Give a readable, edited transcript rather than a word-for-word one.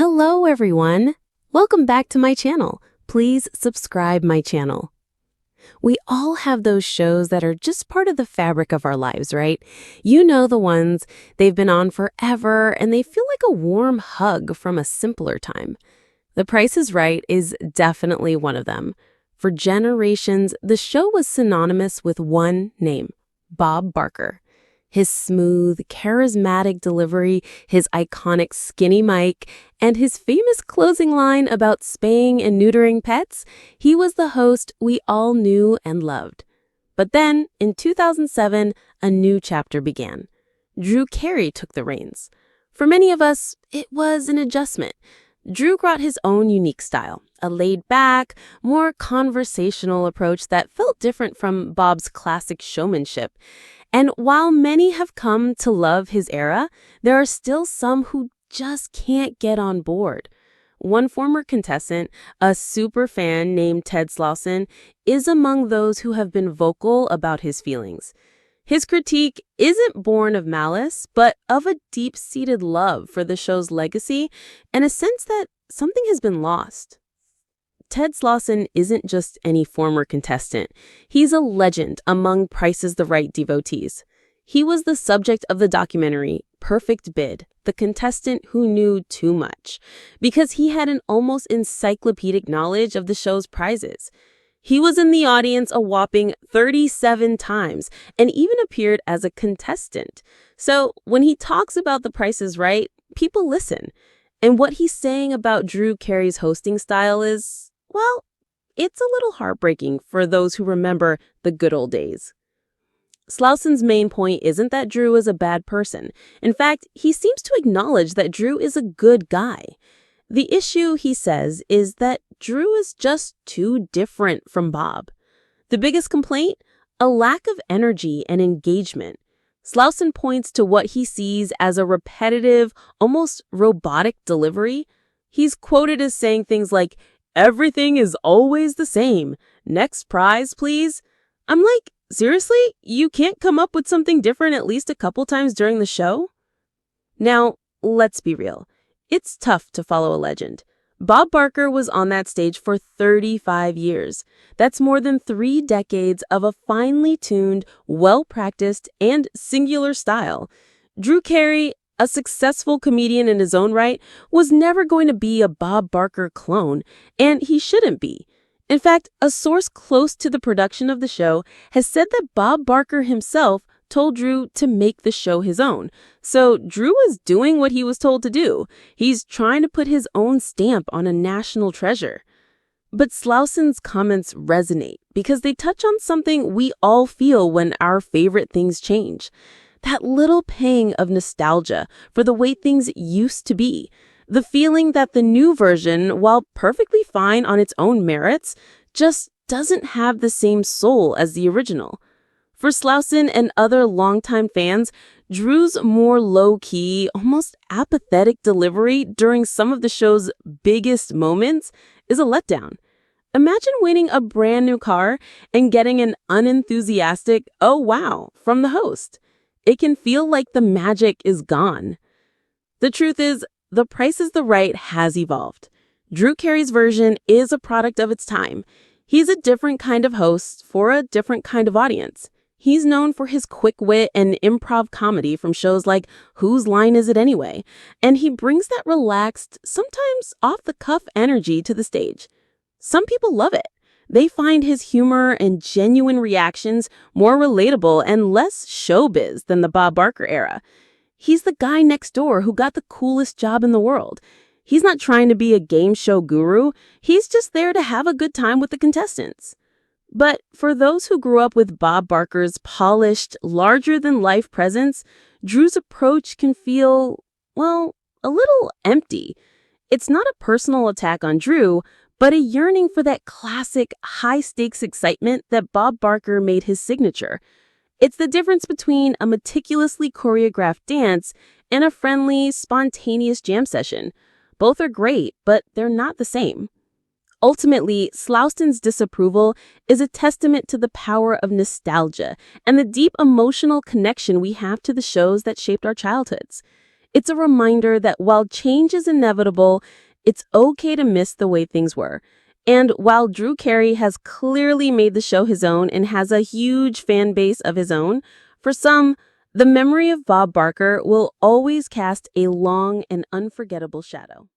Hello everyone! Welcome back to my channel. Please subscribe my channel. We all have those shows that are just part of the fabric of our lives, right? You know the ones, they've been on forever and they feel like a warm hug from a simpler time. The Price is Right is definitely one of them. For generations, the show was synonymous with one name, Bob Barker. His smooth, charismatic delivery, his iconic skinny mic, and his famous closing line about spaying and neutering pets, he was the host we all knew and loved. But then, in 2007, a new chapter began. Carey took the reins. For many of us, it was an adjustment. Drew brought his own unique style, a laid-back, more conversational approach that felt different from Bob's classic showmanship. And while many have come to love his era, there are still some who just can't get on board. One former contestant, a super fan named Ted Slawson, is among those who have been vocal about his feelings. His critique isn't born of malice, but of a deep-seated love for the show's legacy and a sense that something has been lost. Ted Slawson isn't just any former contestant. He's a legend among Price is the Right devotees. He was the subject of the documentary Perfect Bid, the contestant who knew too much, because he had an almost encyclopedic knowledge of the show's prizes. He was in the audience a whopping 37 times and even appeared as a contestant. So when he talks about The Price is Right, people listen. And what he's saying about Carey's hosting style is, well, it's a little heartbreaking for those who remember the good old days. Slawson's main point isn't that Drew is a bad person. In fact, he seems to acknowledge that Drew is a good guy. The issue, he says, is that Drew is just too different from Bob. The biggest complaint? A lack of energy and engagement. Slawson points to what he sees as a repetitive, almost robotic delivery. He's quoted as saying things like, "Everything is always the same. Next prize, please." I'm like, seriously? You can't come up with something different at least a couple times during the show? Now, let's be real. It's tough to follow a legend. Bob Barker was on that stage for 35 years. That's more than 3 decades of a finely tuned, well-practiced, and singular style. Carey, a successful comedian in his own right, was never going to be a Bob Barker clone, and he shouldn't be. In fact, a source close to the production of the show has said that Bob Barker himself told Drew to make the show his own. So Drew is doing what he was told to do. He's trying to put his own stamp on a national treasure. But Slawson's comments resonate because they touch on something we all feel when our favorite things change. That little pang of nostalgia for the way things used to be. The feeling that the new version, while perfectly fine on its own merits, just doesn't have the same soul as the original. For Slawson and other longtime fans, Drew's more low-key, almost apathetic delivery during some of the show's biggest moments is a letdown. Imagine winning a brand new car and getting an unenthusiastic, "oh wow," from the host. It can feel like the magic is gone. The truth is, The Price is the Right has evolved. Carey's version is a product of its time. He's a different kind of host for a different kind of audience. He's known for his quick wit and improv comedy from shows like Whose Line Is It Anyway? And he brings that relaxed, sometimes off-the-cuff energy to the stage. Some people love it. They find his humor and genuine reactions more relatable and less showbiz than the Bob Barker era. He's the guy next door who got the coolest job in the world. He's not trying to be a game show guru. He's just there to have a good time with the contestants. But for those who grew up with Bob Barker's polished, larger-than-life presence, Drew's approach can feel, well, a little empty. It's not a personal attack on Drew, but a yearning for that classic high-stakes excitement that Bob Barker made his signature. It's the difference between a meticulously choreographed dance and a friendly, spontaneous jam session. Both are great, but they're not the same. Ultimately, Slawson's disapproval is a testament to the power of nostalgia and the deep emotional connection we have to the shows that shaped our childhoods. It's a reminder that while change is inevitable, it's okay to miss the way things were. And while Drew Carey has clearly made the show his own and has a huge fan base of his own, for some, the memory of Bob Barker will always cast a long and unforgettable shadow.